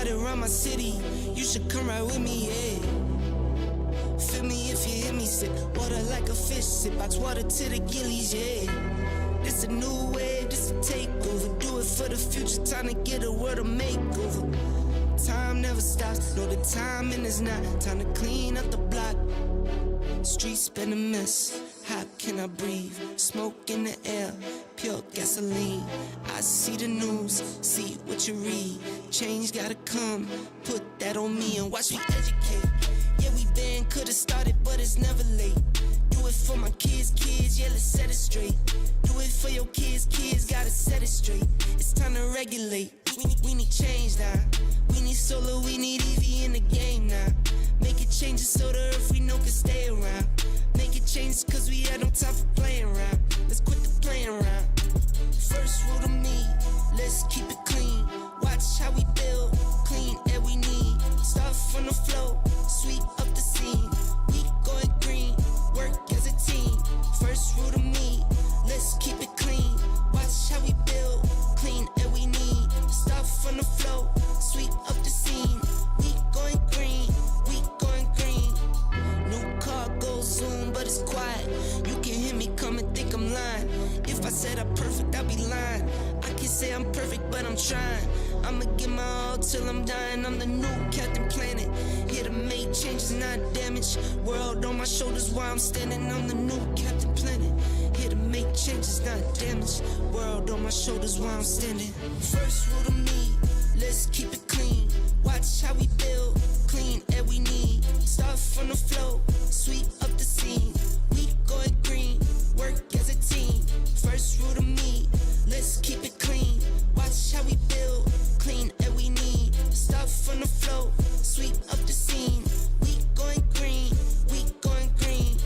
started around my city. You should come right with me, yeah. Feel me if you hear me, sip water like a fish, sip box water to the gillies, yeah. This a new wave, this a takeover. Do it for the future, time to get a world of makeover. Time never stops, no, the timing is not. Time to clean up the block. Streets been a mess, how can I breathe? Smoke in the air, pure gasoline. I see the news, see what you read. Change gotta come, put that on me and watch me educate. Yeah, we been, could've started, but it's never late. Do it for my kids, yeah, let's set it straight. Do it for your kids, gotta set it straight. It's time to regulate, we need change now. We need solar, we need EV in the game now. Make it changes so the earth we know can stay around. Make it changes cause we had no time for playing around. Let's quit the playing around. First rule to me, let's keep it clean. Watch how we build, clean air we need. Start from the flow, sweep up the scene. We going green, work as a team. First rule to me, let's keep it clean. Watch how we build, clean air we need. Start from the flow, sweep up the scene. We going green, we going green. New car goes zoom, but it's quiet. You can hear me come and think I'm lying. If I said I'm perfect, I'd be lying. I can say I'm perfect, but I'm trying. I'ma give my all till I'm dying. I'm the new Captain Planet, here to make changes, not damage. World on my shoulders while I'm standing. I'm the new Captain Planet, here to make changes, not damage. World on my shoulders while I'm standing. First rule to me, let's keep it clean. Watch how we build, clean air we need. Start from the flow, sweep up the scene. We going green, work as a team. First rule to me, let's keep it clean. Watch how we build, clean air we need. Start from the flow, sweep up the scene. We going green, we going green.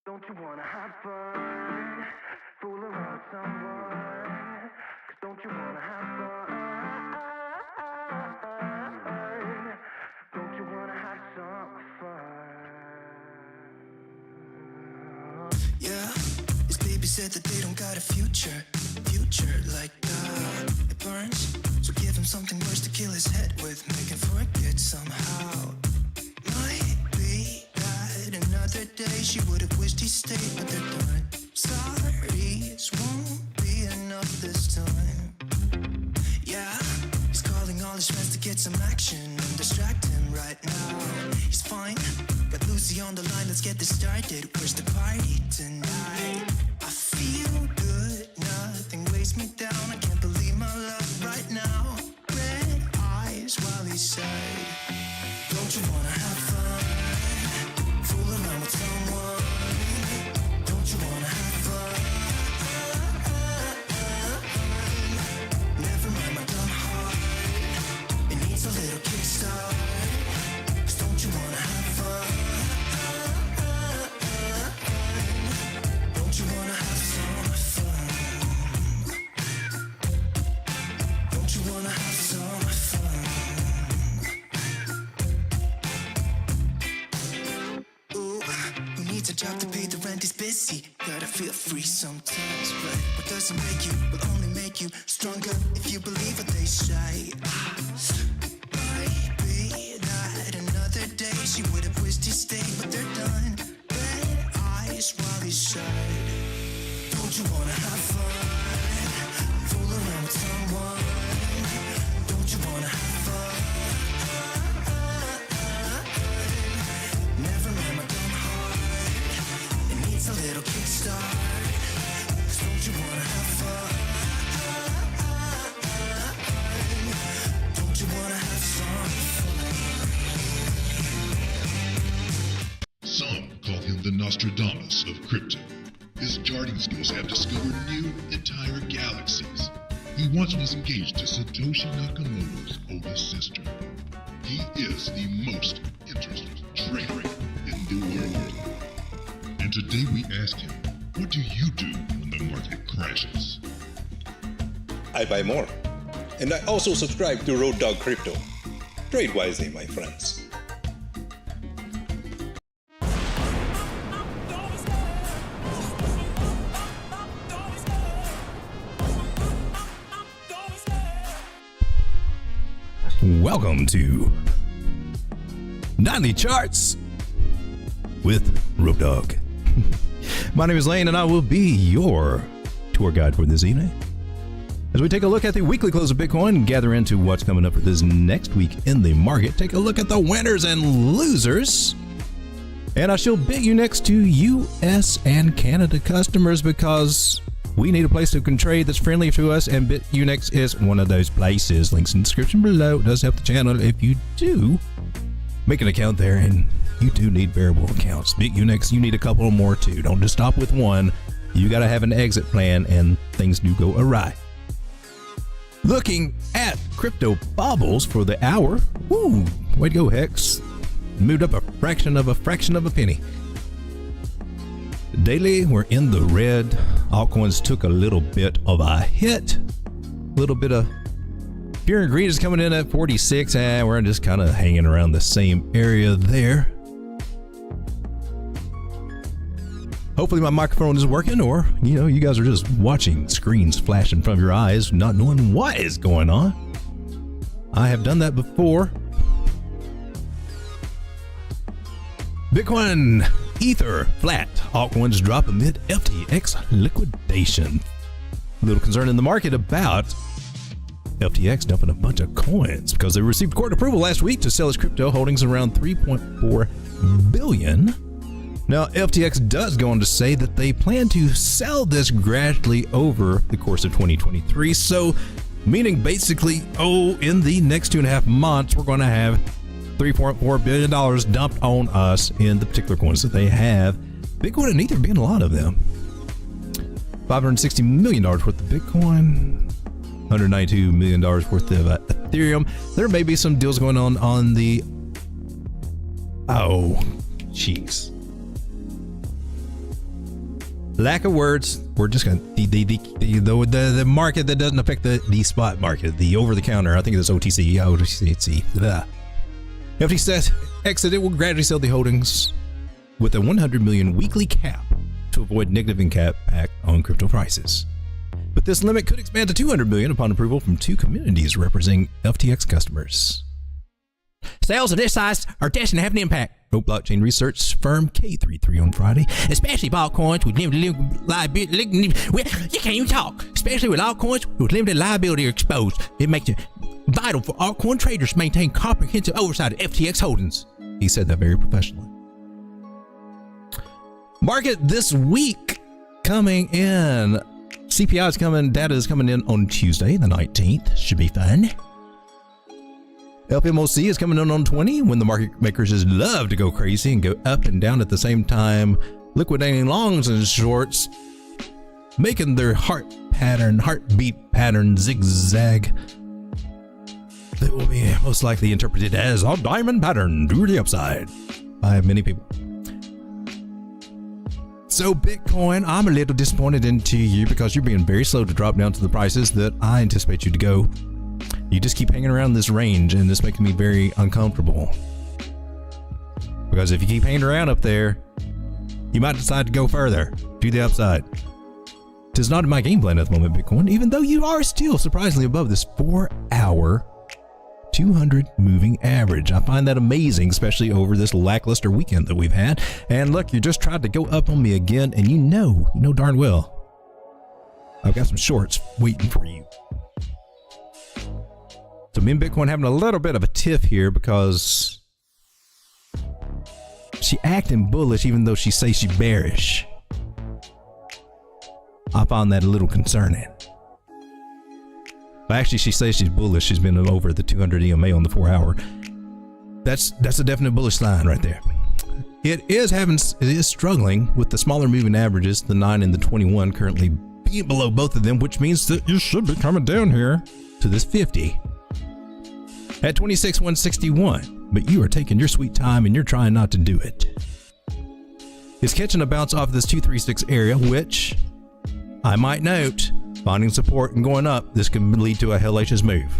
Don't you wanna have fun? Fool around with someone? 'Cause don't you wanna have fun? Don't you wanna have some fun? Yeah, these babies said that they don't got a future like that. It burns, so give him something worse to kill his head with. Make him forget somehow. Might be that another day she would have wished he stayed, but they're done. Sorries won't be enough this time. Yeah, he's calling all his friends to get some action and distract him right now. He's fine, got Lucy on the line, let's get this started. Where's the party tonight? I feel good, nothing weighs me down. I can't believe my luck right now. Red eyes while he said, don't you wanna have fun? Fool around with someone? Don't you wanna have fun? Never mind my dumb heart, it needs a little kickstart. 'Cause don't you wanna have fun? Don't you wanna have some fun? Don't you wanna have some fun? Ooh, who needs a job to pay the rent is busy. Gotta feel free sometimes, right? What doesn't make you will only make you stronger if you believe what they say. Might be that another day she would have wished he stayed, but they're done. Red eyes while he said, don't you wanna have fun? Fool around with someone? Don't you wanna have fun? Never mind my dumb heart, it needs a little kickstart. 'Cause don't you wanna have fun? Nostradamus of crypto. His charting skills have discovered new entire galaxies. He once was engaged to Satoshi Nakamoto's oldest sister. He is the most interesting trader in the world. And today we ask him, what do you do when the market crashes? I buy more. And I also subscribe to Road Dog Crypto. Trade wisely, my friends. Welcome to Nightly Charts with Road Dog. My name is Lane, and I will be your tour guide for this evening as we take a look at the weekly close of Bitcoin and gather into what's coming up for this next week in the market. Take a look at the winners and losers. And I shall bid you next to US and Canada customers because we need a place that can trade that's friendly to us, and BitUnix is one of those places. Links in the description below. It does help the channel if you do make an account there, and you do need variable accounts. BitUnix, you need a couple more too. Don't just stop with one. You got to have an exit plan, and things do go awry. Looking at crypto bobbles for the hour. Woo, way to go, Hex. Moved up a fraction of a penny. Daily, we're in the red. Altcoins took a little bit of a hit. A little bit of fear and greed is coming in at 46, and we're just kind of hanging around the same area there. Hopefully my microphone is working, or you guys are just watching screens flash in front of your eyes, not knowing what is going on. I have done that before. Bitcoin, Ether, flat. Altcoins drop amid FTX liquidation. A little concern in the market about FTX dumping a bunch of coins because they received court approval last week to sell its crypto holdings around 3.4 billion. Now, FTX does go on to say that they plan to sell this gradually over the course of 2023. So, meaning basically, in the next 2.5 months, we're going to have $3.4 billion dumped on us in the particular coins that they have. Bitcoin and Ether being a lot of them. $560 million worth of Bitcoin, $192 million worth of Ethereum. There may be some deals going on the... jeez. Lack of words. We're just going to... The market that doesn't affect the spot market, the over-the-counter, I think it's OTC. FTX exited will gradually sell the holdings with a 100 million weekly cap to avoid negative impact on crypto prices. But this limit could expand to 200 million upon approval from two communities representing FTX customers. Sales of this size are destined to have an impact, wrote blockchain research firm K33 on Friday, especially for altcoins with limited liability. You can't even talk. Especially with altcoins with limited liability exposed. It makes it vital for altcoin traders to maintain comprehensive oversight of FTX holdings. He said that very professionally. Market this week coming in. CPI is coming, data is coming in on Tuesday, the 19th. Should be fun. LPMOC is coming in on 20 when the market makers just love to go crazy and go up and down at the same time, liquidating longs and shorts, making their heartbeat pattern zigzag. That will be most likely interpreted as a diamond pattern to the upside by many people. So Bitcoin, I'm a little disappointed into you because you're being very slow to drop down to the prices that I anticipate you to go. You just keep hanging around this range, and it's making me very uncomfortable. Because if you keep hanging around up there, you might decide to go further to the upside. It is not in my game plan at the moment, Bitcoin, even though you are still surprisingly above this 4-hour 200 moving average. I find that amazing, especially over this lackluster weekend that we've had. And look, you just tried to go up on me again, and you know darn well I've got some shorts waiting for you. So me and Bitcoin having a little bit of a tiff here because she acting bullish even though she says she's bearish. I found that a little concerning. But actually, she says she's bullish. She's been over the 200 EMA on the 4-hour. That's a definite bullish sign right there. it is struggling with the smaller moving averages, the 9 and the 21 currently being below both of them, which means that you should be coming down here to this 50 at 26,161. But you are taking your sweet time and you're trying not to do it. It's catching a bounce off of this 236 area, which I might note, finding support and going up, this can lead to a hellacious move.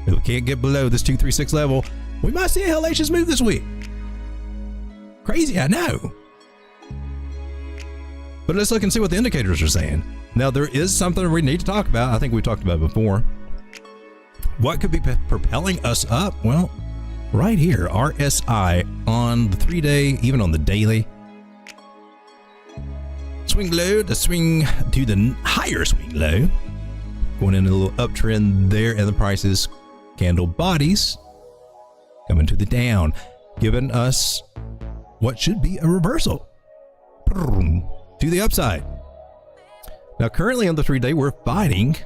If we can't get below this 236 level, we might see a hellacious move this week. Crazy, I know. But let's look and see what the indicators are saying. Now, there is something we need to talk about. I think we talked about it before. What could be propelling us up? Well, right here, RSI on the 3-day, even on the daily. Swing low to swing to the higher swing low. Going in a little uptrend there, and the prices, candle bodies, coming to the down, giving us what should be a reversal to the upside. Now, currently on the 3-day, we're fighting.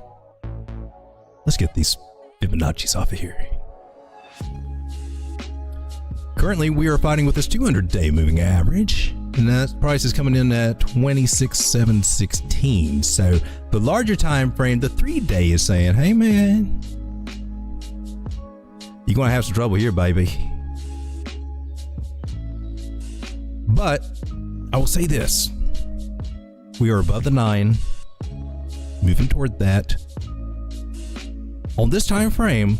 Let's get these Fibonacci's off of here. Currently, we are fighting with this 200-day moving average, and that price is coming in at 26,716. So the larger time frame, the 3-day, is saying, "Hey, man, you're gonna have some trouble here, baby." But I will say this: we are above the 9, moving toward that. On this time frame,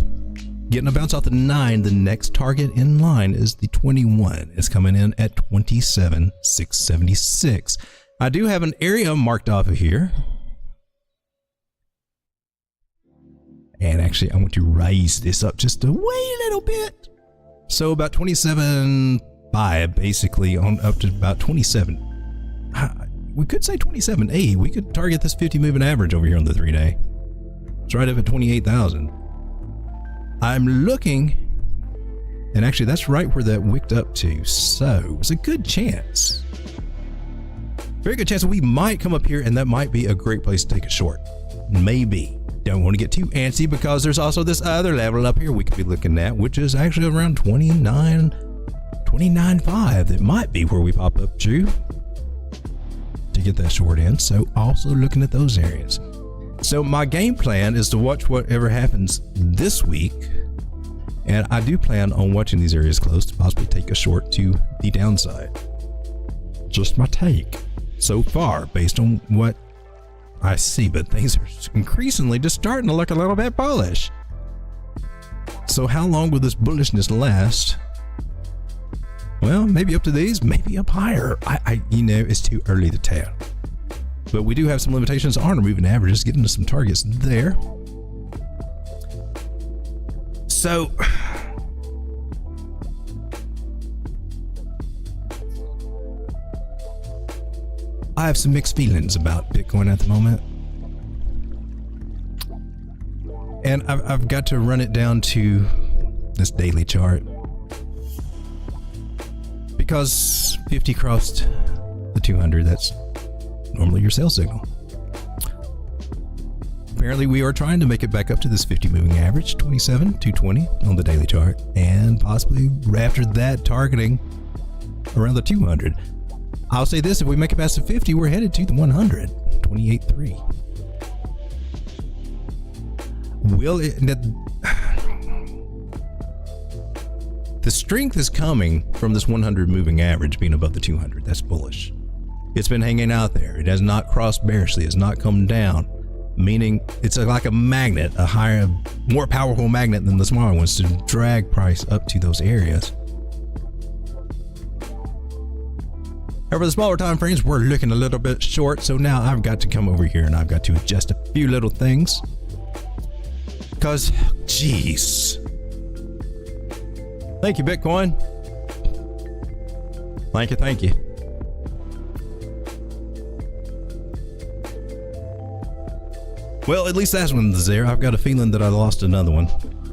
getting a bounce off the 9, the next target in line is the 21. It's coming in at 27,676. I do have an area marked off of here. And actually, I want to raise this up just a wee little bit. So about 27.5, basically, on up to about 27. We could say 27.8. We could target this 50 moving average over here on the 3-day. It's right up at 28,000. I'm looking, and actually that's right where that wicked up to. So it's a good chance. Very good chance that we might come up here, and that might be a great place to take a short. Maybe. Don't want to get too antsy, because there's also this other level up here we could be looking at, which is actually around 29.5. That might be where we pop up to get that short in. So also looking at those areas. So my game plan is to watch whatever happens this week, and I do plan on watching these areas close to possibly take a short to the downside. Just my take so far based on what I see, but things are increasingly just starting to look a little bit bullish. So how long will this bullishness last? Well, maybe up to these, maybe up higher. It's too early to tell. But we do have some limitations on our moving averages, getting to some targets there. So I have some mixed feelings about Bitcoin at the moment. And I've got to run it down to this daily chart, because 50 crossed the 200. That's normally your sell signal. Apparently we are trying to make it back up to this 50 moving average, 27,220 on the daily chart, and possibly after that targeting around the 200. I'll say this: if we make it past the 50, we're headed to the 100, 28.3. Will it? The strength is coming from this 100 moving average being above the 200. That's bullish. It's been hanging out there. It has not crossed bearishly. It's not come down, meaning it's like a magnet, a higher, more powerful magnet than the smaller ones to drag price up to those areas. However, the smaller time frames, we're looking a little bit short, so now I've got to come over here and I've got to adjust a few little things. Because, geez. Thank you, Bitcoin. Thank you. Well, at least that one's there. I've got a feeling that I lost another one.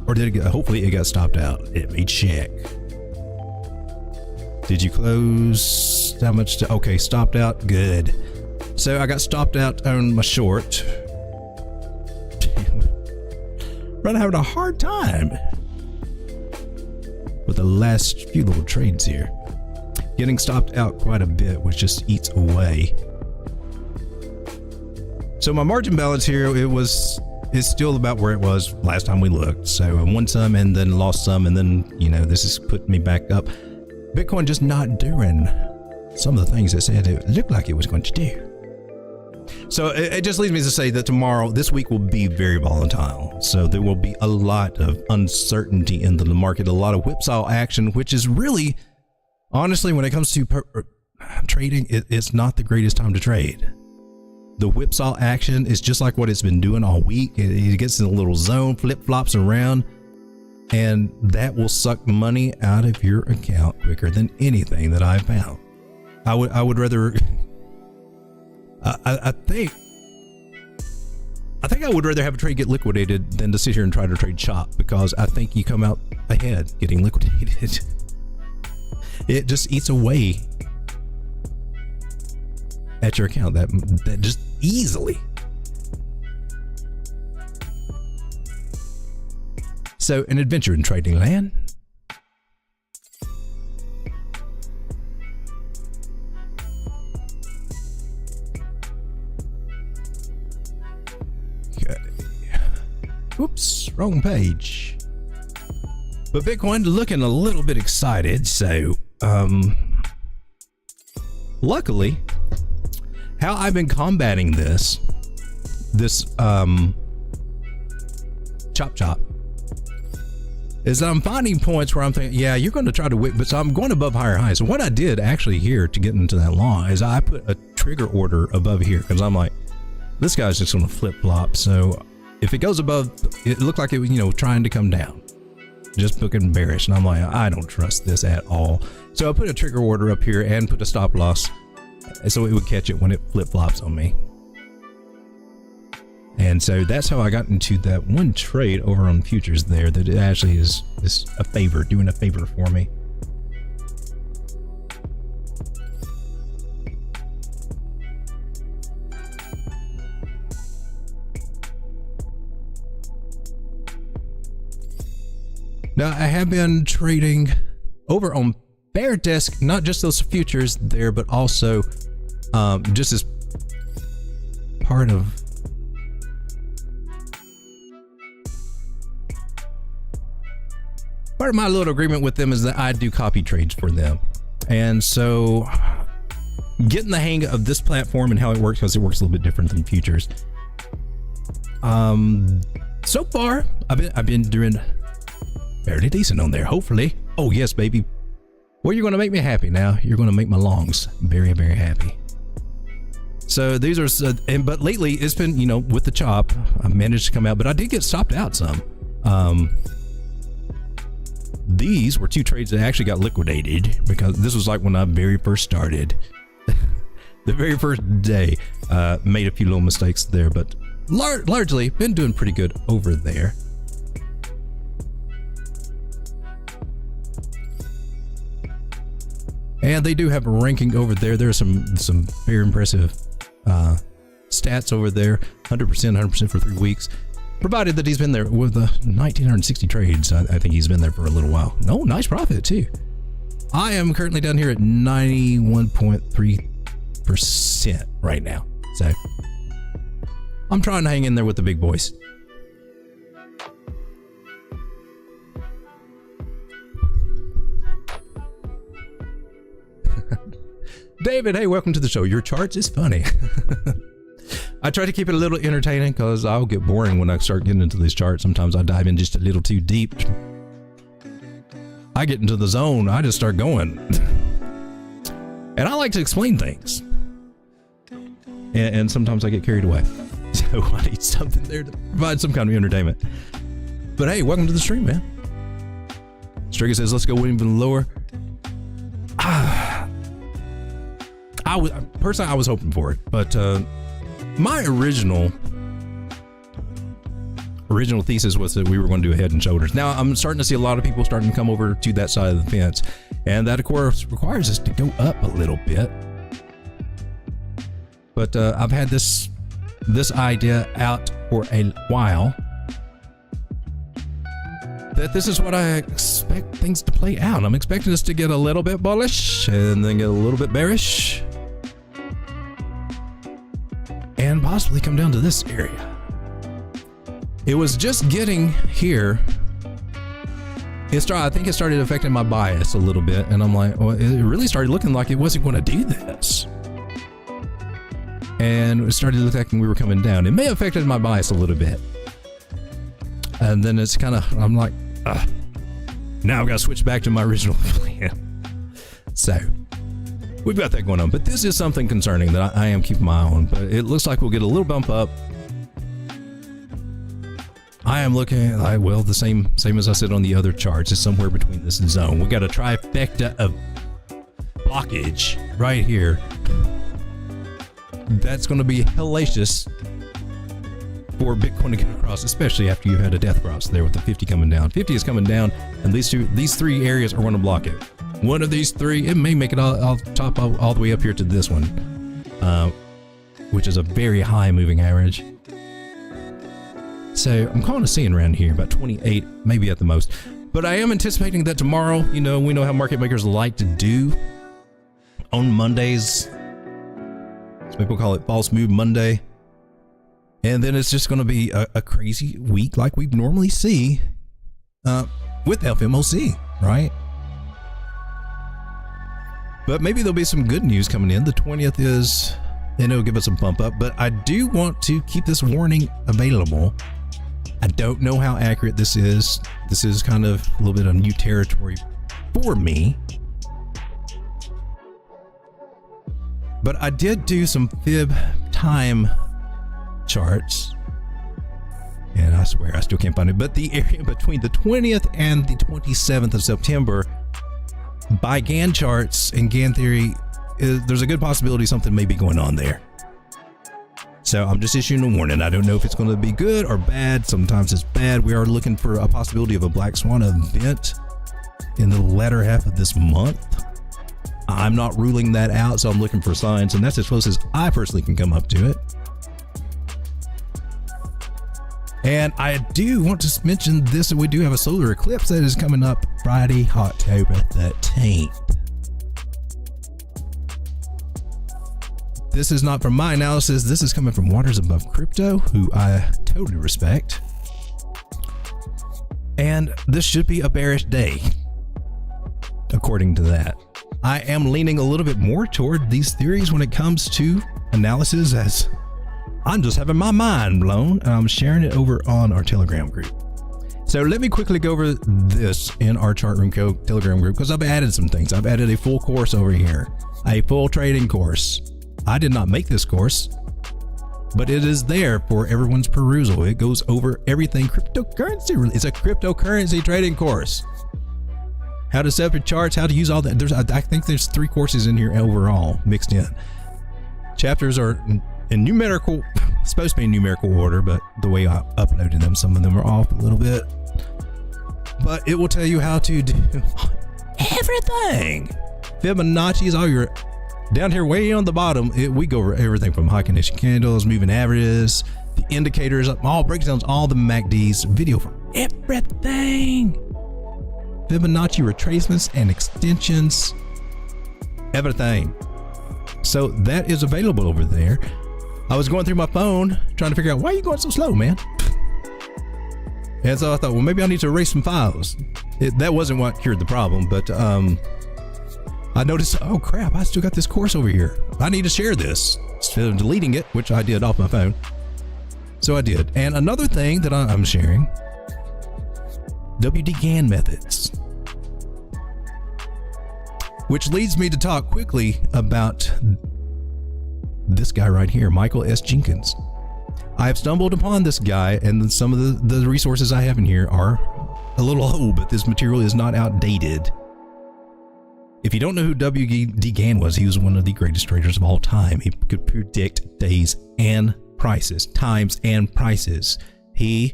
Or did it hopefully it got stopped out. Let me check. Did you close? How much? Okay, stopped out. Good. So I got stopped out on my short. Damn. I'm having a hard time with the last few little trades here. getting stopped out quite a bit, which just eats away. So my margin balance here, it's still about where it was last time we looked. So I won some and then lost some, and then, this has put me back up. Bitcoin just not doing some of the things I said it looked like it was going to do. So it just leads me to say that this week will be very volatile. So there will be a lot of uncertainty in the market, a lot of whipsaw action, which is really, honestly, when it comes to trading, it's not the greatest time to trade. The whipsaw action is just like what it's been doing all week. It gets in a little zone, flip-flops around, and that will suck money out of your account quicker than anything that I've found. I would rather... I think I would rather have a trade get liquidated than to sit here and try to trade chop, because I think you come out ahead getting liquidated. It just eats away at your account that just easily. So, an adventure in trading land. Oops, wrong page. But Bitcoin looking a little bit excited. So, luckily, how I've been combating this chop is that I'm finding points where I'm thinking, yeah, you're going to try to whip, but so I'm going above higher highs. So what I did actually here to get into that long is I put a trigger order above here, because I'm like, this guy's just going to flip flop. So if it goes above, it looked like it was, trying to come down, just looking bearish. And I'm like, I don't trust this at all. So I put a trigger order up here and put a stop loss, so it would catch it when it flip flops on me. And so that's how I got into that one trade over on futures there, that it actually is a favor, doing a favor for me. Now, I have been trading over on Bear Desk, not just those futures there, but also just as part of my little agreement with them is that I do copy trades for them. And so getting the hang of this platform and how it works, because it works a little bit different than futures. So far, I've been doing fairly decent on there, hopefully. Oh yes, baby. Well, you're going to make me happy now. You're going to make my longs very, very happy. So these are, but lately it's been, with the chop, I managed to come out, but I did get stopped out some. These were two trades that actually got liquidated, because this was like when I very first started. The very first day, made a few little mistakes there, but largely been doing pretty good over there. And they do have a ranking over there. There's some very impressive stats over there. 100% for 3 weeks. Provided that he's been there with 1,960 trades. I think he's been there for a little while. No, nice profit too. I am currently down here at 91.3% right now. So I'm trying to hang in there with the big boys. David, hey, welcome to the show. Your charts is funny. I try to keep it a little entertaining, because I'll get boring when I start getting into these charts. Sometimes I dive in just a little too deep. I get into the zone. I just start going. And I like to explain things. And sometimes I get carried away. So I need something there to provide some kind of entertainment. But hey, welcome to the stream, man. Striga says, let's go even lower. I was hoping for it, but my original thesis was that we were going to do a head and shoulders. Now I'm starting to see a lot of people starting to come over to that side of the fence, and that of course requires us to go up a little bit. But I've had this idea out for a while, that this is what I expect expect things to play out. I'm expecting us to get a little bit bullish and then get a little bit bearish and possibly come down to this area. It was just getting here. I think it started affecting my bias a little bit, and I'm like, well, it really started looking like it wasn't going to do this. And it started looking like we were coming down. It may have affected my bias a little bit. And then it's kind of, I'm like, now I've got to switch back to my original plan. So we've got that going on, but this is something concerning that I am keeping my eye on, but it looks like we'll get a little bump up. I am looking at, well, the same as I said on the other charts. It's somewhere between this zone. We got a trifecta of blockage right here. That's going to be hellacious for Bitcoin to get across, especially after you had a death cross there with the 50 coming down. 50 is coming down, and these three areas are going to block it. One of these three, it may make it all the way up here to this one, which is a very high moving average. So I'm calling a seeing around here, about 28, maybe at the most. But I am anticipating that tomorrow, we know how market makers like to do on Mondays. Some people call it False Move Monday. And then it's just going to be a crazy week like we normally see with FMOC, right? But maybe there'll be some good news coming in. The 20th is, it'll give us a bump up. But I do want to keep this warning available. I don't know how accurate this is. This is kind of a little bit of new territory for me. But I did do some fib time charts. And I swear I still can't find it. But the area between the 20th and the 27th of September, by Gann charts and Gann theory, there's a good possibility something may be going on there. So I'm just issuing a warning. I don't know if it's going to be good or bad. Sometimes it's bad. We are looking for a possibility of a black swan event in the latter half of this month. I'm not ruling that out, so I'm looking for signs, and that's as close as I personally can come up to it. And I do want to mention this, that we do have a solar eclipse that is coming up Friday, October 13th. This is not from my analysis. This is coming from Waters Above Crypto, who I totally respect. And this should be a bearish day, according to that. I am leaning a little bit more toward these theories when it comes to analysis, as I'm just having my mind blown, and I'm sharing it over on our Telegram group. So let me quickly go over this in our Chart Room Co. Telegram group, because I've added some things. I've added a full course over here, a full trading course. I did not make this course, but it is there for everyone's perusal. It goes over everything cryptocurrency. It's a cryptocurrency trading course. How to set up your charts, how to use all that. I think there's 3 courses in here overall mixed in. Chapters are in numerical, supposed to be in numerical order, but the way I uploaded them, some of them are off a little bit. But it will tell you how to do everything. Fibonacci is all your, down here way on the bottom, we go over everything from high condition candles, moving averages, the indicators, all breakdowns, all the MACDs, video for everything. Fibonacci retracements and extensions, everything. So that is available over there. I was going through my phone trying to figure out, why are you going so slow, man? And so I thought, well, maybe I need to erase some files. That wasn't what cured the problem, but I noticed, oh crap, I still got this course over here. I need to share this instead of deleting it, which I did off my phone. So I did. And another thing that I'm sharing, WD Gann methods, which leads me to talk quickly about this guy right here, Michael S. Jenkins. I have stumbled upon this guy, and some of the resources I have in here are a little old, but this material is not outdated. If you don't know who W.D. Gann was, he was one of the greatest traders of all time. He could predict days and prices, times and prices. His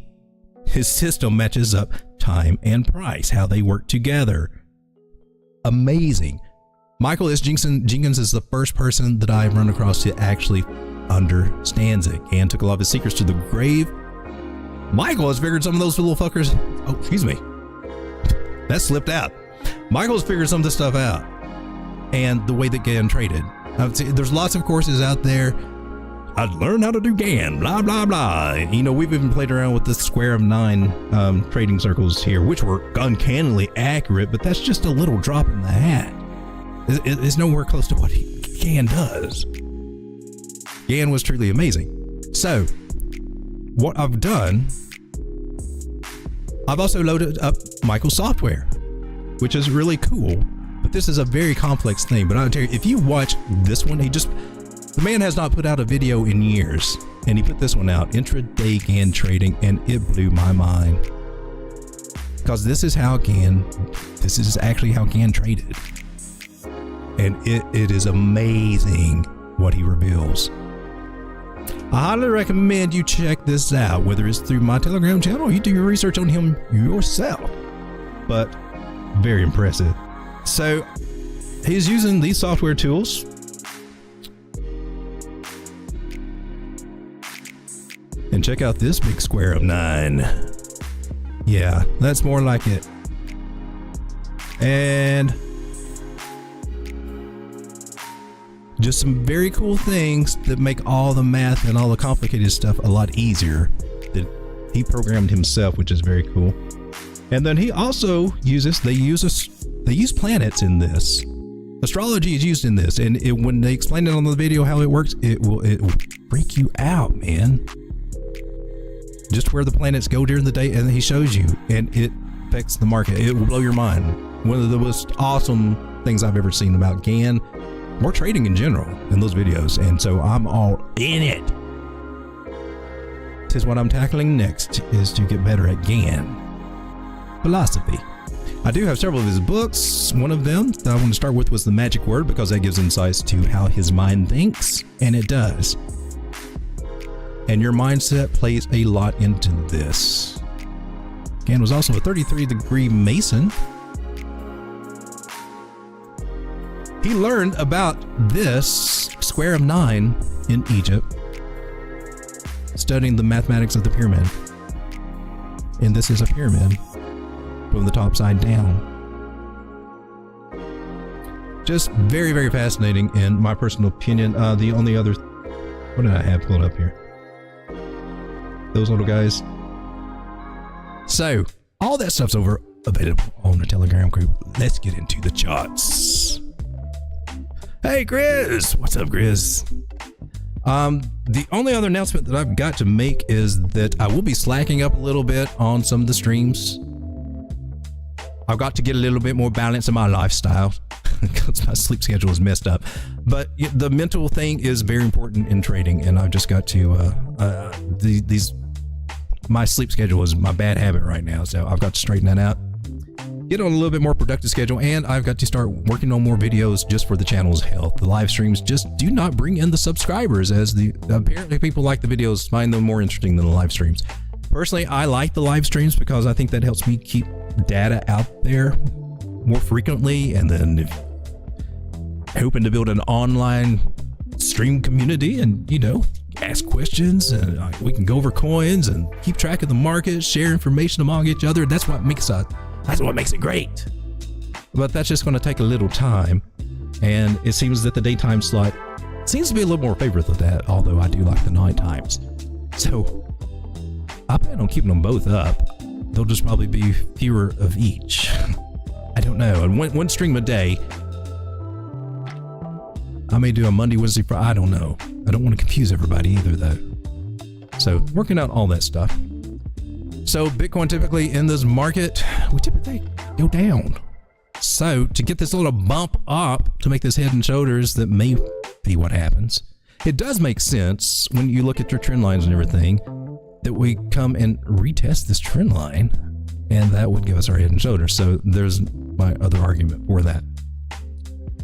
system matches up time and price, how they work together. Amazing. Michael S. Jenkins is the first person that I've run across that actually understands it and took a lot of his secrets to the grave. Michael has figured some of those little fuckers, oh, excuse me, That slipped out. Michael's figured some of this stuff out, and the way that GAN traded. There's lots of courses out there. I'd learn how to do GAN, blah, blah, blah. You know, we've even played around with the square of 9 trading circles here, which were uncannily accurate, but that's just a little drop in the hat. It's nowhere close to what GAN does. GAN was truly amazing. So, what I've done, I've also loaded up Michael's software, which is really cool. But this is a very complex thing. But I'll tell you, if you watch this one, the man has not put out a video in years, and he put this one out, intraday GAN trading, and it blew my mind. Because this is actually how GAN traded. And it is amazing what he reveals. I highly recommend you check this out, whether it's through my Telegram channel or you do your research on him yourself. But very impressive. So he's using these software tools. And check out this big square of 9. Yeah, that's more like it. And just some very cool things that make all the math and all the complicated stuff a lot easier that he programmed himself, which is very cool. And then he also uses, they use planets in this. Astrology is used in this, and when they explain it on the video how it works, it will freak you out, man. Just where the planets go during the day, and he shows you, and it affects the market. It will blow your mind. One of the most awesome things I've ever seen about GAN, or trading in general, in those videos, and so I'm all in it. Tis what I'm tackling next is to get better at GAN philosophy. I do have several of his books. One of them that I want to start with was The Magic Word, because that gives insights to how his mind thinks, and it does. And your mindset plays a lot into this. GAN was also a 33-degree Mason. He learned about this square of 9 in Egypt, studying the mathematics of the pyramid. And this is a pyramid from the top side down. Just very, very fascinating in my personal opinion. The only other, what did I have pulled up here? Those little guys. So, all that stuff's available on the Telegram group. Let's get into the charts. Hey, Grizz! What's up, Grizz? The only other announcement that I've got to make is that I will be slacking up a little bit on some of the streams. I've got to get a little bit more balance in my lifestyle because my sleep schedule is messed up. But the mental thing is very important in trading, and I've just got to my sleep schedule is my bad habit right now, so I've got to straighten that out. Get on a little bit more productive schedule, and I've got to start working on more videos just for the channel's health. The live streams just do not bring in the subscribers, as apparently people like the videos, find them more interesting than the live streams. Personally, I like the live streams because I think that helps me keep data out there more frequently, and then hoping to build an online stream community and, you know, ask questions, and we can go over coins and keep track of the market, share information among each other. That's what makes it great. But that's just going to take a little time, and it seems that the daytime slot seems to be a little more favorable to that, although I do like the night times. So I plan on keeping them both up. There'll just probably be fewer of each. I don't know. And one stream a day. I may do a Monday, Wednesday, Friday. I don't know. I don't want to confuse everybody either, though. So working out all that stuff. So Bitcoin typically in this market, we typically go down. So to get this little bump up to make this head and shoulders, that may be what happens. It does make sense when you look at your trend lines and everything that we come and retest this trend line, and that would give us our head and shoulders. So there's my other argument for that.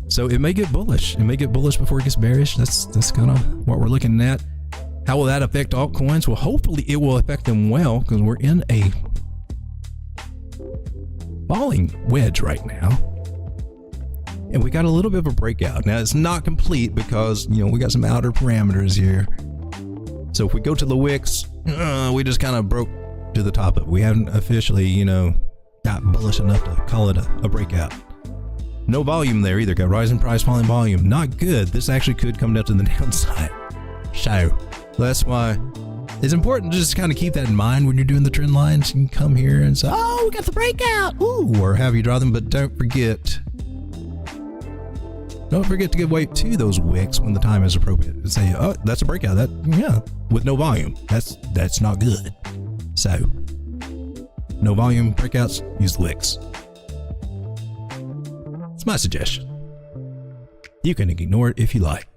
So it may get bullish. It may get bullish before it gets bearish. That's kind of what we're looking at. How will that affect altcoins? Well, hopefully it will affect them well, because we're in a falling wedge right now. And we got a little bit of a breakout. Now it's not complete because, you know, we got some outer parameters here. So if we go to the wicks, we just kind of broke to the top of it. We haven't officially, you know, not bullish enough to call it a breakout. No volume there either. Got rising price, falling volume. Not good. This actually could come down to the downside. So that's why it's important to just kind of keep that in mind when you're doing the trend lines. You can come here and say, oh, we got the breakout. Ooh, or have you draw them, but don't forget to give weight to those wicks when the time is appropriate. And say, oh, that's a breakout. With no volume. That's not good. So, no volume breakouts, use the wicks. It's my suggestion. You can ignore it if you like.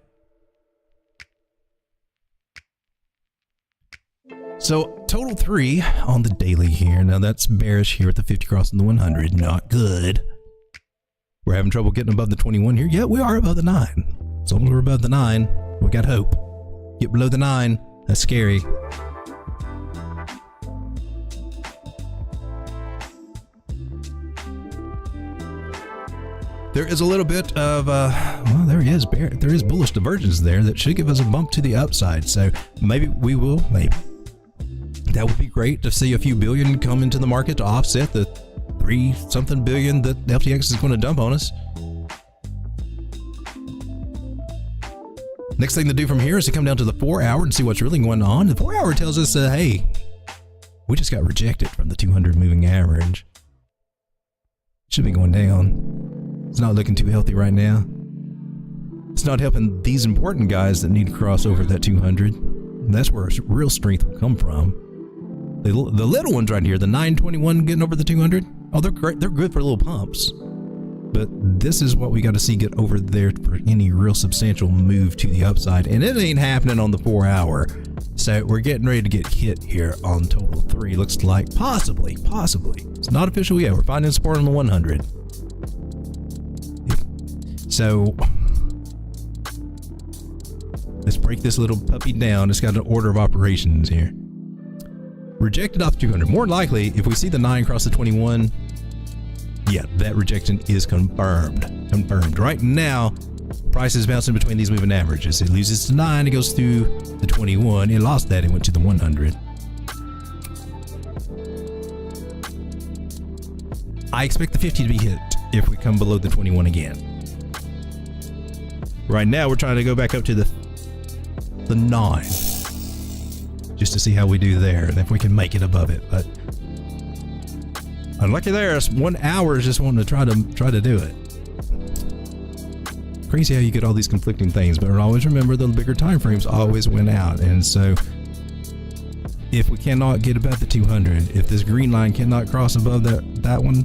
So, total 3 on the daily here. Now, that's bearish here at the 50 crossing the 100. Not good. We're having trouble getting above the 21 here. Yeah, we are above the 9. As long as we're above the 9, we got hope. Get below the 9, that's scary. There is a little bit of, there is bullish divergence there that should give us a bump to the upside. So maybe we will, maybe. That would be great to see a few billion come into the market to offset the 3-something billion that FTX is going to dump on us. Next thing to do from here is to come down to the 4-hour and see what's really going on. The 4-hour tells us, hey, we just got rejected from the 200 moving average. Should be going down. It's not looking too healthy right now. It's not helping these important guys that need to cross over that 200. And that's where real strength will come from. The little ones right here, the 921 getting over the 200. Oh, they're great. They're good for little pumps. But this is what we got to see get over there for any real substantial move to the upside. And it ain't happening on the 4-hour. So we're getting ready to get hit here on total 3. Looks like possibly. It's not official yet. We're finding support on the 100. So let's break this little puppy down. It's got an order of operations here. Rejected off 200. More likely, if we see the 9 cross the 21, yeah, that rejection is confirmed. Right now, price is bouncing between these moving averages. It loses to 9, it goes through the 21. It lost that, it went to the 100. I expect the 50 to be hit if we come below the 21 again. Right now, we're trying to go back up to the 9. Just to see how we do there and if we can make it above it. But unlucky there, 1 hour is just wanting to try to do it. Crazy how you get all these conflicting things, but always remember the bigger time frames always win out. And so if we cannot get above the 200, if this green line cannot cross above that one,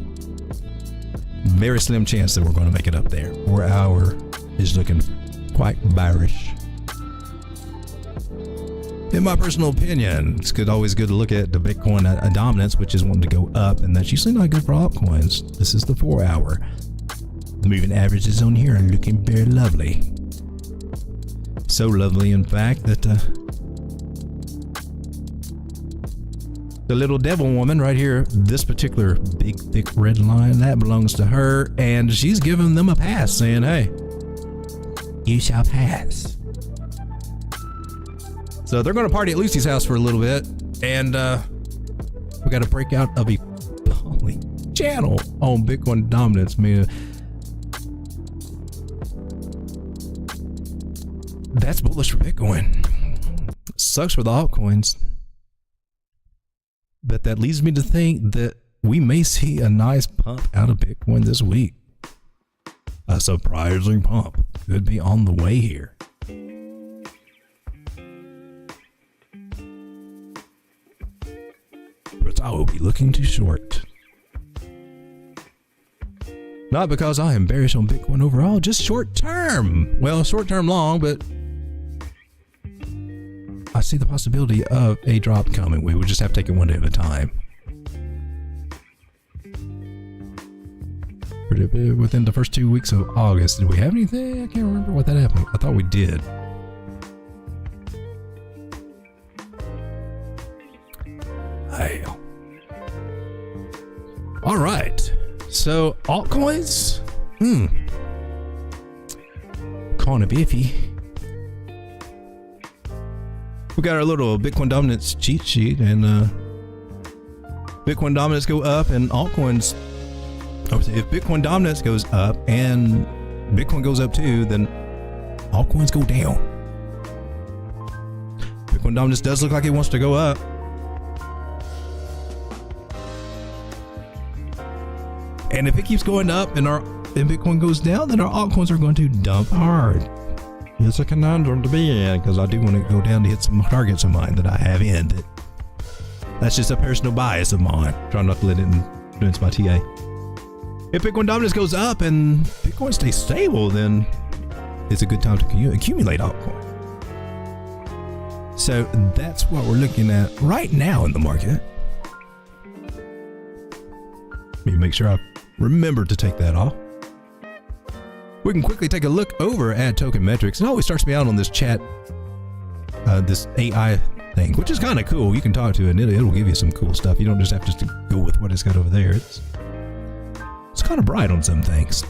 very slim chance that we're going to make it up there. 4 hour is looking quite bearish. In my personal opinion, it's always good to look at the Bitcoin dominance, which is wanting to go up, and that's usually not good for altcoins. This is the 4-hour. The moving averages on here are looking very lovely. So lovely, in fact, that the little devil woman right here, this particular big, thick red line, that belongs to her, and she's giving them a pass, saying, hey, you shall pass. So they're going to party at Lucy's house for a little bit, and we got a breakout of a falling channel on Bitcoin dominance, man. That's bullish for Bitcoin. Sucks for the altcoins. But that leads me to think that we may see a nice pump out of Bitcoin this week. A surprising pump could be on the way here. But I will be looking to short. Not because I am bearish on Bitcoin overall, just short term. Well, short term long, but I see the possibility of a drop coming. We would just have to take it one day at a time. Within the first 2 weeks of August, did we have anything? I can't remember what that happened. I thought we did. All right, so altcoins, kind of iffy. We got our little Bitcoin dominance cheat sheet, and Bitcoin dominance go up and altcoins, if Bitcoin dominance goes up and Bitcoin goes up too, then altcoins go down. Bitcoin dominance does look like it wants to go up. And if it keeps going up and Bitcoin goes down, then our altcoins are going to dump hard. It's a conundrum to be in because I do want to go down to hit some targets of mine that I have in. That's just a personal bias of mine. Try not to let it influence my TA. If Bitcoin dominance goes up and Bitcoin stays stable, then it's a good time to accumulate altcoin. So that's what we're looking at right now in the market. Let me make sure I remember to take that off. We can quickly take a look over at token metrics. It always starts me out on this chat, this AI thing, which is kind of cool. You can talk to it and it'll give you some cool stuff. You don't just have to go with what it's got over there. It's kind of bright on some things.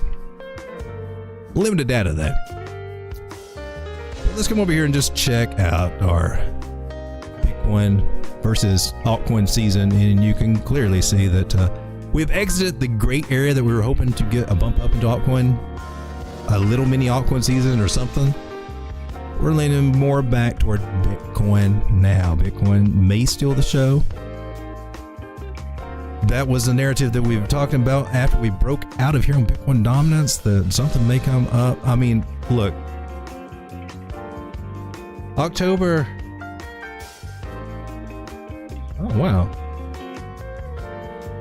Limited data though. Let's come over here and just check out our Bitcoin versus altcoin season, and you can clearly see that we've exited the great area that we were hoping to get a bump up into altcoin, a little mini altcoin season or something. We're leaning more back toward Bitcoin now. Bitcoin may steal the show. That was the narrative that we were talking about after we broke out of here on Bitcoin dominance, that something may come up. I mean, look, October. Oh, wow.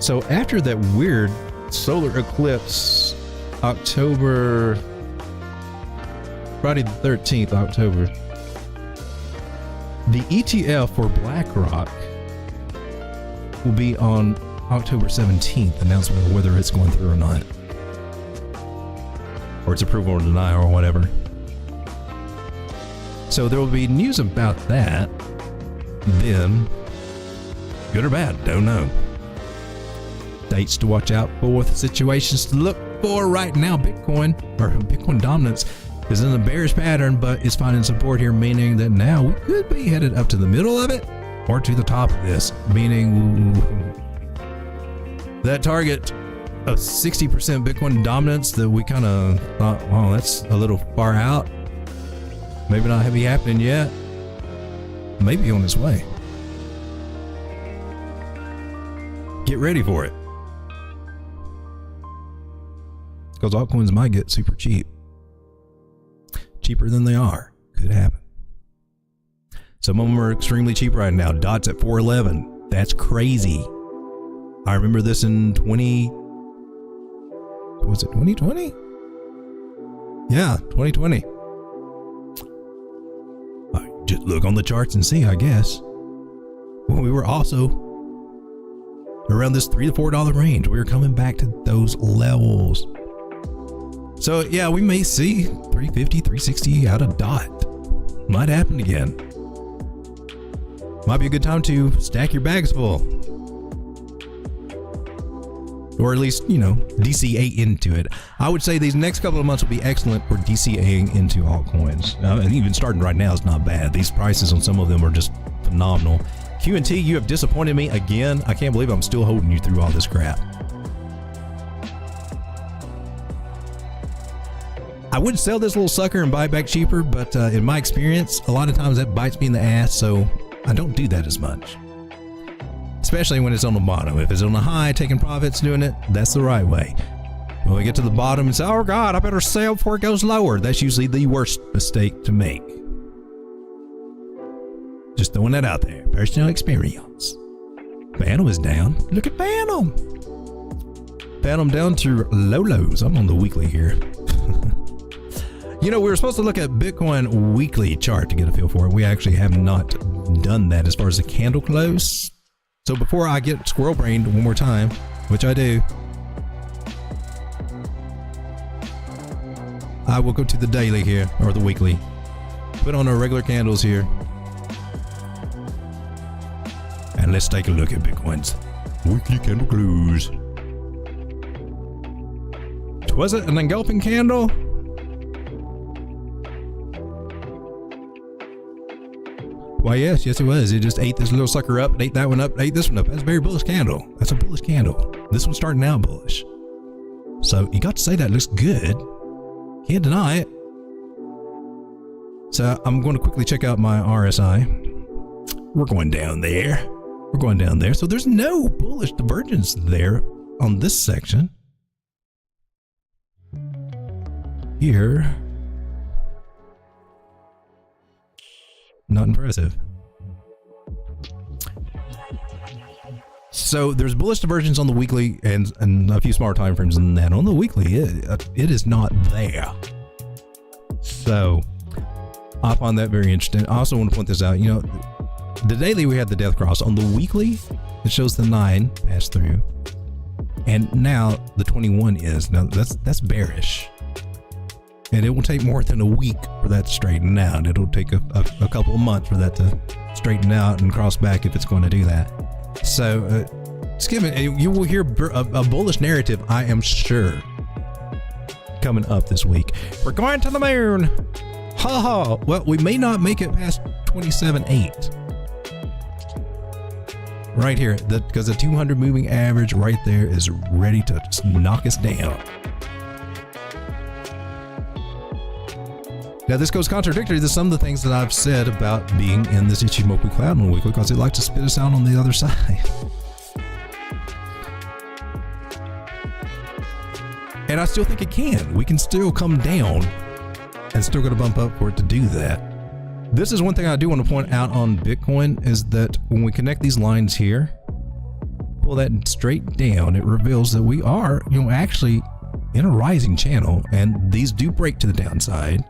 So after that weird solar eclipse, Friday the 13th, October, the ETF for BlackRock will be on October 17th, announcement of whether it's going through or not, or its approval or denial or whatever. So there will be news about that then. Good or bad, don't know. Dates to watch out for, situations to look for right now. Bitcoin dominance is in a bearish pattern, but it's finding support here, meaning that now we could be headed up to the middle of it or to the top of this, meaning that target of 60% Bitcoin dominance that we kind of thought, wow, that's a little far out. Maybe not heavy happening yet. Maybe on its way. Get ready for it. Because altcoins might get super cheap. Cheaper than they are. Could happen. Some of them are extremely cheap right now. DOT's at 411. That's crazy. I remember this in 2020? Yeah, 2020. Just look on the charts and see, I guess. Well, we were also around this $3 to $4 range. We were coming back to those levels. So yeah, we may see 350, 360 out of DOT. Might happen again. Might be a good time to stack your bags full. Or at least, DCA into it. I would say these next couple of months will be excellent for DCAing into altcoins. Even starting right now is not bad. These prices on some of them are just phenomenal. Q&T, you have disappointed me again. I can't believe I'm still holding you through all this crap. I would sell this little sucker and buy back cheaper, but in my experience, a lot of times that bites me in the ass, so I don't do that as much. Especially when it's on the bottom. If it's on the high, taking profits, doing it, that's the right way. When we get to the bottom and say, oh God, I better sell before it goes lower, that's usually the worst mistake to make. Just throwing that out there. Personal experience. Phantom is down. Look at Phantom. Phantom down to low lows. I'm on the weekly here. We were supposed to look at Bitcoin weekly chart to get a feel for it. We actually have not done that as far as the candle close. So before I get squirrel brained one more time, which I do, I will go to the daily here, or the weekly. Put on our regular candles here. And let's take a look at Bitcoin's weekly candle close. Was it an engulfing candle? Why, yes, it was. It just ate this little sucker up, it ate that one up, it ate this one up. That's a very bullish candle. That's a bullish candle. This one's starting out bullish. So you got to say that looks good. Can't deny it. So I'm going to quickly check out my RSI. We're going down there. We're going down there. So there's no bullish divergence there on this section. Here. Not impressive. So there's bullish divergence on the weekly and a few smaller time frames than that. On the weekly, it is not there. So I find that very interesting. I also want to point this out. You know, the daily we had the death cross. On the weekly, it shows the 9 pass through, and now the 21 is. Now that's bearish, and it will take more than a week for that to straighten out. It'll take a couple of months for that to straighten out and cross back if it's going to do that. So, you will hear a bullish narrative, I am sure, coming up this week. We're going to the moon. Ha ha. Well, we may not make it past 27.8. Right here, because the 200 moving average right there is ready to knock us down. Now, this goes contradictory to some of the things that I've said about being in this Ichimoku cloud on the weekly, because it likes to spit us out on the other side. And I still think it can. We can still come down and still going to bump up for it to do that. This is one thing I do want to point out on Bitcoin is that when we connect these lines here, pull that straight down, it reveals that we are, actually in a rising channel, and these do break to the downside.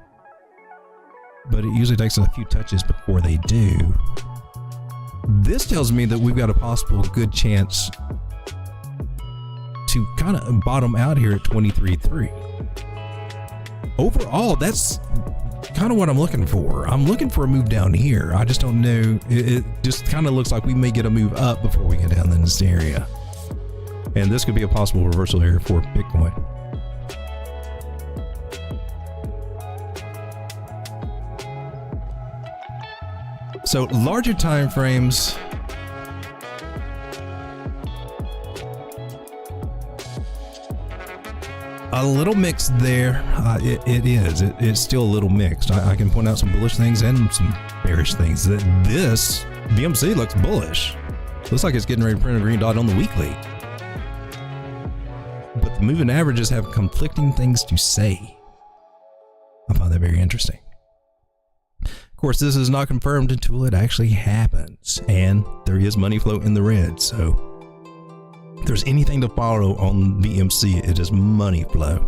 But it usually takes a few touches before they do. This tells me that we've got a possible good chance to kind of bottom out here at 23.3. Overall, that's kind of what I'm looking for. I'm looking for a move down here. I just don't know. It just kind of looks like we may get a move up before we get down in this area. And this could be a possible reversal here for Bitcoin. So larger time frames, a little mixed there. It's still a little mixed. I can point out some bullish things and some bearish things. This BMC looks bullish. Looks like it's getting ready to print a green dot on the weekly. But the moving averages have conflicting things to say. I find that very interesting. Of course, this is not confirmed until it actually happens, and there is money flow in the red. So if there's anything to follow on BMC, it is money flow.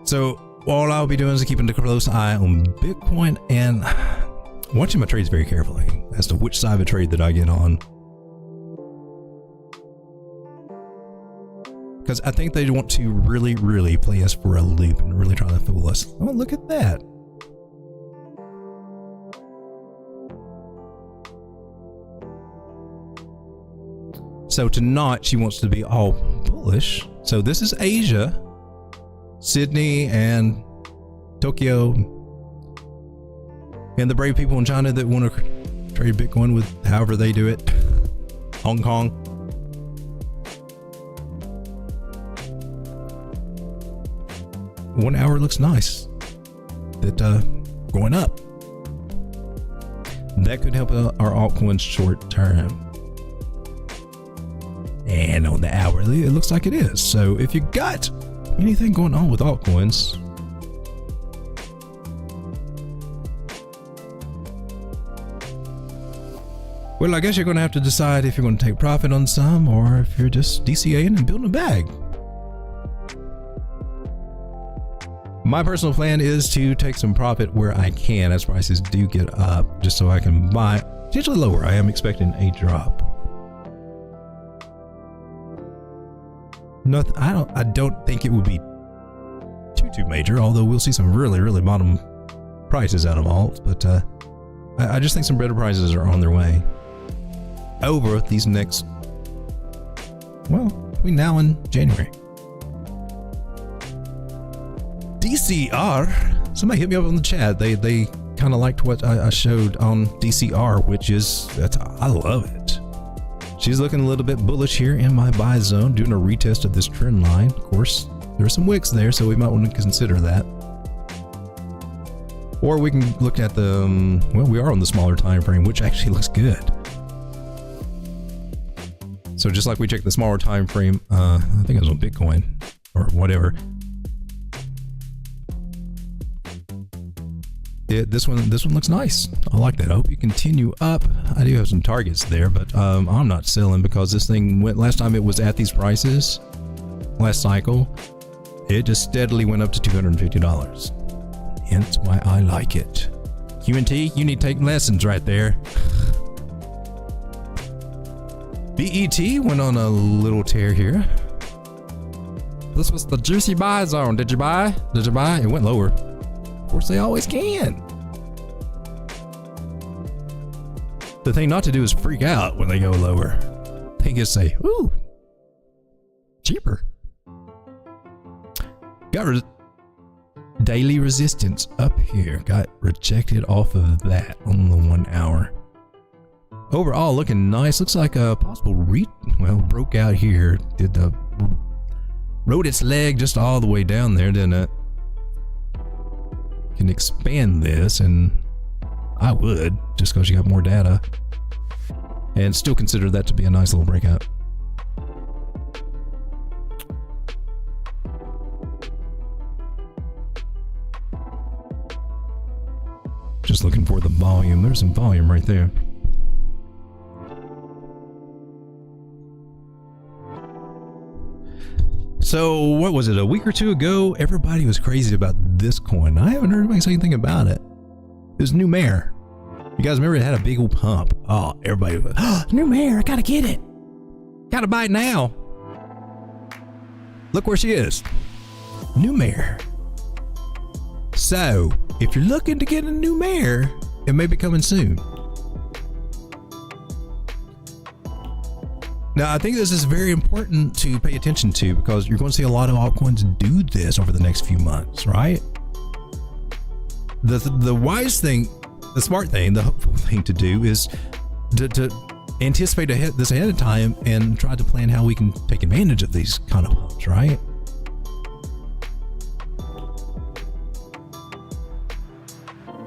So all I'll be doing is keeping a close eye on Bitcoin and watching my trades very carefully as to which side of a trade that I get on. Because I think they want to really, really play us for a loop and really try to fool us. Oh, look at that. So tonight she wants to be all bullish. So this is Asia, Sydney and Tokyo, and the brave people in China that want to trade Bitcoin with however they do it. Hong Kong. One hour looks nice. That going up. That could help our altcoins short term. And on the hourly, it looks like it is. So if you got anything going on with altcoins, well, I guess you're going to have to decide if you're going to take profit on some or if you're just DCAing and building a bag. My personal plan is to take some profit where I can as prices do get up, just so I can buy potentially lower. I am expecting a drop. Nothing. I don't think it would be too major, although we'll see some really bottom prices out of alts. But I just think some better prices are on their way over these next, well, between now and January. DCR, somebody hit me up on the chat. They kind of liked what I showed on DCR, which is, I love it. She's looking a little bit bullish here in my buy zone, doing a retest of this trend line. Of course, there are some wicks there, so we might want to consider that. Or we can look at the, well, we are on the smaller time frame, which actually looks good. So just like we checked the smaller time frame, I think it was on Bitcoin or whatever. This one looks nice. I like that. I hope you continue up. I do have some targets there, but I'm not selling because this thing went, last time it was at these prices, last cycle, it just steadily went up to $250. Hence why I like it. QNT, you need to take lessons right there. BET went on a little tear here. This was the juicy buy zone. Did you buy? Did you buy? It went lower. Of course, they always can. The thing not to do is freak out when they go lower. They just say, ooh, cheaper. Got daily resistance up here. Got rejected off of that on the 1 hour. Overall, looking nice. Looks like a possible broke out here. Rode its leg just all the way down there, didn't it? Can expand this, and I would, just because you got more data, and still consider that to be a nice little breakout. Just looking for the volume. There's some volume right there. So what was it, a week or two ago? Everybody was crazy about this coin. I haven't heard anybody say anything about it. It was New Mare. You guys remember it had a big old pump? Oh, everybody was, oh, New Mare, I gotta get it. Gotta buy it now. Look where she is. New Mare. So, if you're looking to get a New Mare, it may be coming soon. Now, I think this is very important to pay attention to because you're going to see a lot of altcoins do this over the next few months, right? The wise thing, the smart thing, the hopeful thing to do is to anticipate this ahead of time and try to plan how we can take advantage of these kind of pumps, right?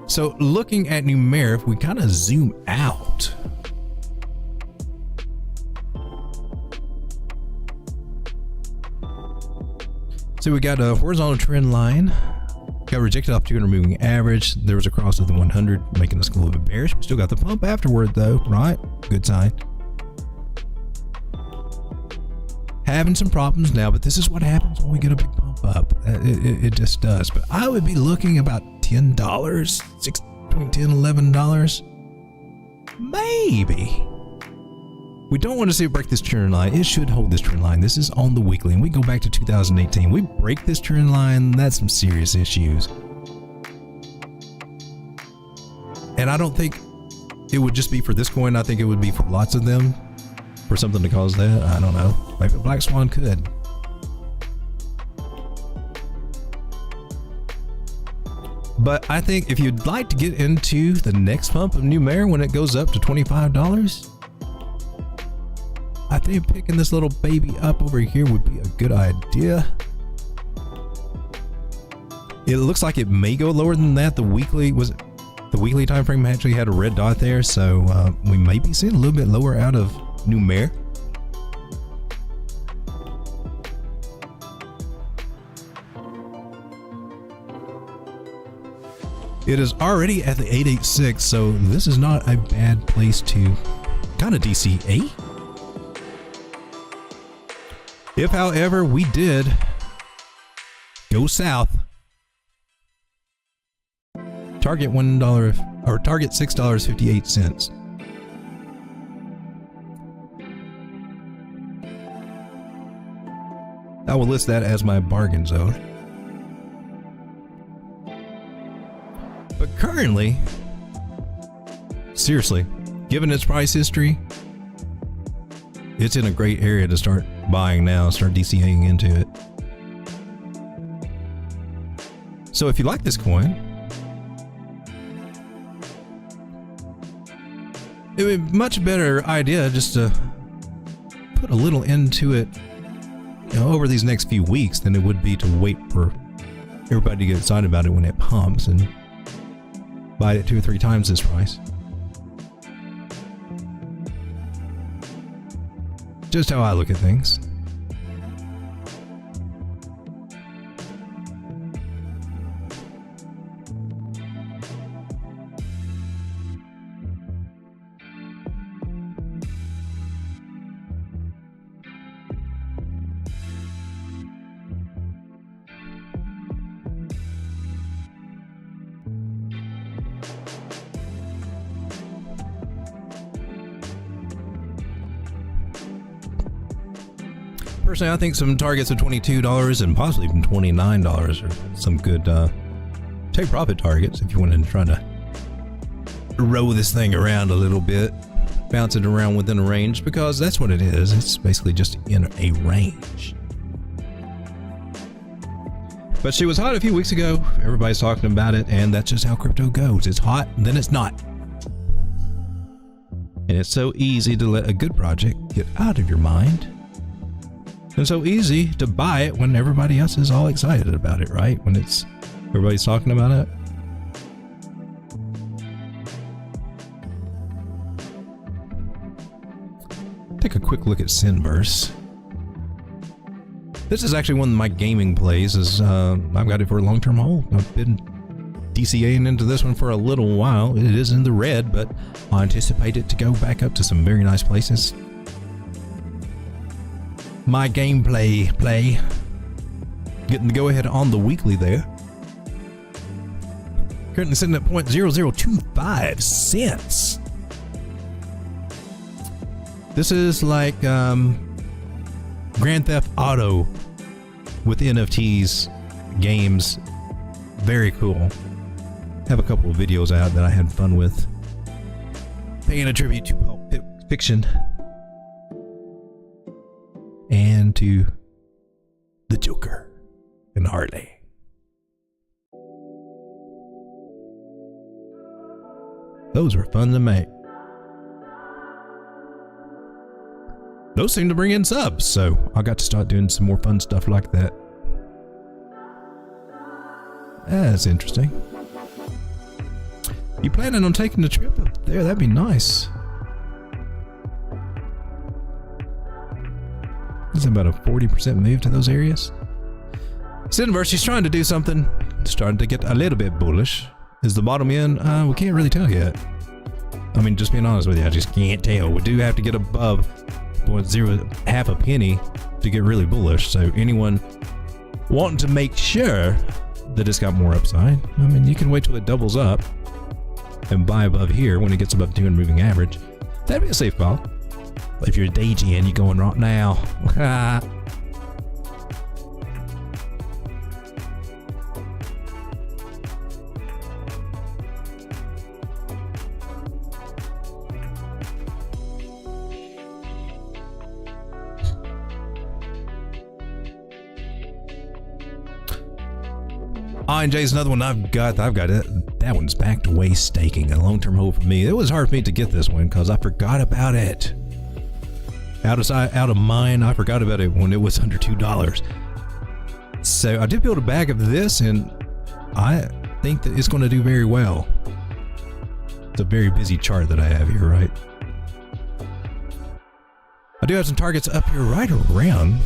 So looking at New Mare, if we kind of zoom out, so we got a horizontal trend line, got rejected off 200 moving average. There was a cross of the 100, making us a little bit bearish. We still got the pump afterward though, right? Good sign. Having some problems now, but this is what happens when we get a big pump up. It just does. But I would be looking about $10, between $10 and $11, maybe. We don't want to see it break this trend line. It should hold this trend line. This is on the weekly, and we go back to 2018. We break this trend line, that's some serious issues. And I don't think it would just be for this coin. I think it would be for lots of them, for something to cause that. I don't know. Maybe Black Swan could. But I think if you'd like to get into the next pump of New Mare when it goes up to $25, I think picking this little baby up over here would be a good idea. It looks like it may go lower than that. The weekly time frame actually had a red dot there, so we may be seeing a little bit lower out of New Mare. It is already at the 886, so this is not a bad place to kind of DCA. If, however, we did go south, target $1 or target $6.58. I will list that as my bargain zone. But currently, seriously, given its price history, it's in a great area to start buying now, start DCAing into it. So if you like this coin, it would be a much better idea just to put a little into it, over these next few weeks than it would be to wait for everybody to get excited about it when it pumps and buy it 2 or 3 times this price. Just how I look at things. Personally, I think some targets of $22 and possibly even $29 are some good take profit targets if you want to try to roll this thing around a little bit, bounce it around within a range, because that's what it is. It's basically just in a range. But she was hot a few weeks ago. Everybody's talking about it, and that's just how crypto goes. It's hot, then it's not. And it's so easy to let a good project get out of your mind. And so easy to buy it when everybody else is all excited about it, right? When everybody's talking about it. Take a quick look at Synverse. This is actually one of my gaming plays. I've got it for a long-term hold. I've been DCAing into this one for a little while. It is in the red, but I anticipate it to go back up to some very nice places. My gameplay play. Getting the go-ahead on the weekly there. Currently sitting at 0.0025 cents. This is like Grand Theft Auto with NFTs, games. Very cool. Have a couple of videos out that I had fun with. Paying a tribute to Pulp Fiction. And to the Joker and Harley. Those were fun to make. Those seem to bring in subs, so I got to start doing some more fun stuff like that. That's interesting. You planning on taking the trip up there? That'd be nice. It's about a 40% move to those areas. Synverse, she's trying to do something. Starting to get a little bit bullish. Is the bottom in? We can't really tell yet. I mean, just being honest with you, I just can't tell. We do have to get above 0.05 a penny to get really bullish. So anyone wanting to make sure that it's got more upside, I mean, you can wait till it doubles up and buy above here when it gets above 200 moving average. That'd be a safe call. If you're a degen, you're going right now. INJ's another one I've got it. That one's back to way staking, a long-term hold for me. It was hard for me to get this one because I forgot about it. Out of mind, I forgot about it when it was under $2. So I did build a bag of this, and I think that it's going to do very well. It's a very busy chart that I have here, right? I do have some targets up here right around,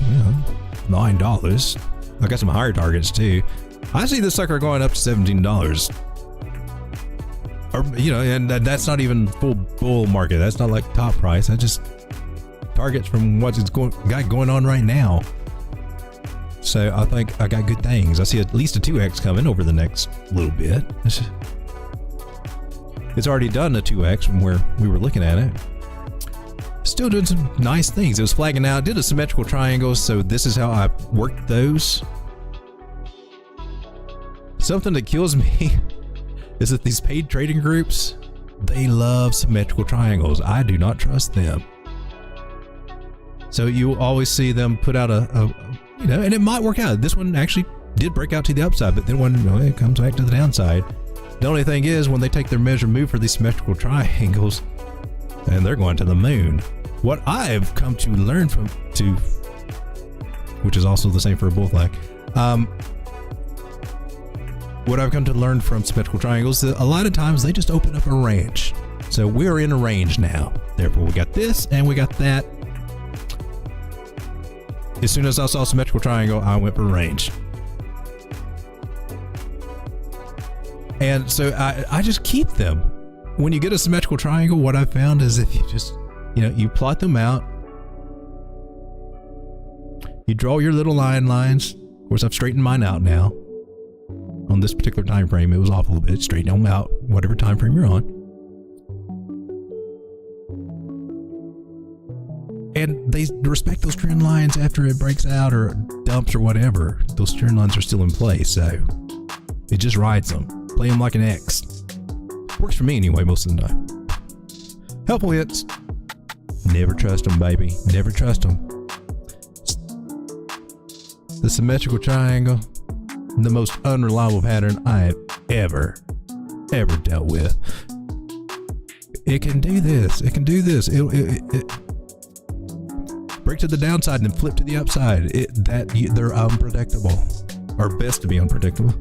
$9. I got some higher targets too. I see this sucker going up to $17. Or, and that's not even full bull market. That's not like top price. I just targets from what's got going on right now. So I think I got good things. I see at least a 2x coming over the next little bit. It's already done a 2x from where we were looking at it. Still doing some nice things. It was flagging out, did a symmetrical triangle, so this is how I worked those. Something that kills me is that these paid trading groups, they love symmetrical triangles. I do not trust them. So you always see them put out and it might work out. This one actually did break out to the upside, but then when it comes back to the downside, the only thing is when they take their measure move for these symmetrical triangles, and they're going to the moon. What I've come to learn which is also the same for a bull flag. What I've come to learn from symmetrical triangles, that a lot of times they just open up a range. So we're in a range now. Therefore, we got this and we got that. As soon as I saw symmetrical triangle, I went for range. And so I just keep them. When you get a symmetrical triangle, what I found is if you just, you plot them out, you draw your little lines. Of course, I've straightened mine out now. On this particular time frame, it was off a little bit. Straighten them out, whatever time frame you're on. And they respect those trend lines after it breaks out or dumps or whatever. Those trend lines are still in place, so it just rides them. Play them like an X. Works for me anyway, most of the time. Helpful hits. Never trust them, baby. Never trust them. The symmetrical triangle, the most unreliable pattern I have ever dealt with. It can do this. It can do this. It break to the downside and then flip to the upside. They're unpredictable, or best to be unpredictable.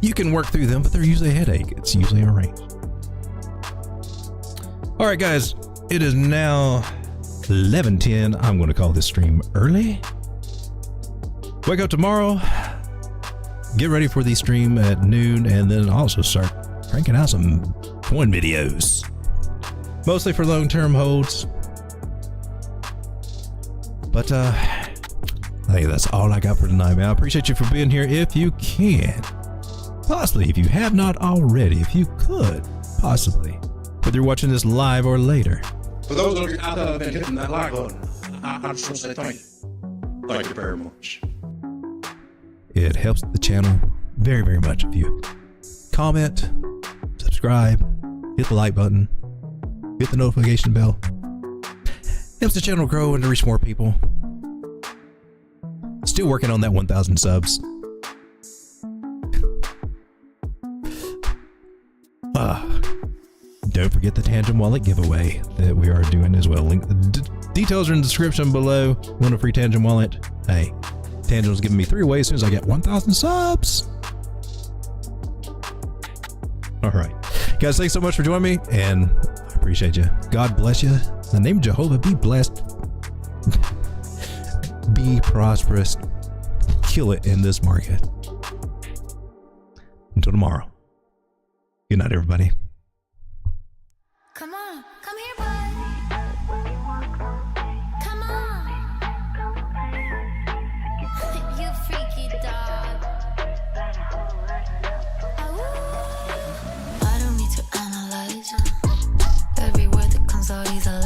You can work through them, but they're usually a headache. It's usually a range. All right, guys, it is now 11:10. I'm going to call this stream early. Wake up tomorrow, get ready for the stream at noon, and then also start cranking out some coin videos. Mostly for long-term holds. But I think that's all I got for tonight, man. I appreciate you for being here. If you can, possibly, if you have not already, if you could, possibly, whether you're watching this live or later. For those of you out there that have been hitting that like button, I just want to say thank you. Thank you very much. It helps the channel very, very much if you comment, subscribe, hit the like button, hit the notification bell. Helps the channel grow and to reach more people. Still working on that 1,000 subs. Don't forget the Tangem wallet giveaway that we are doing as well. Details are in the description below. Want a free Tangem wallet? Hey, Tangem's giving me 3 away as soon as I get 1,000 subs. All right, guys, thanks so much for joining me, and I appreciate you. God bless you. In the name of Jehovah, be blessed. Be prosperous. Kill it in this market. Until tomorrow. Good night, everybody. Come on, come here, boy. Come on. You freaky dog. I don't need to analyze every word that comes out. He's alive.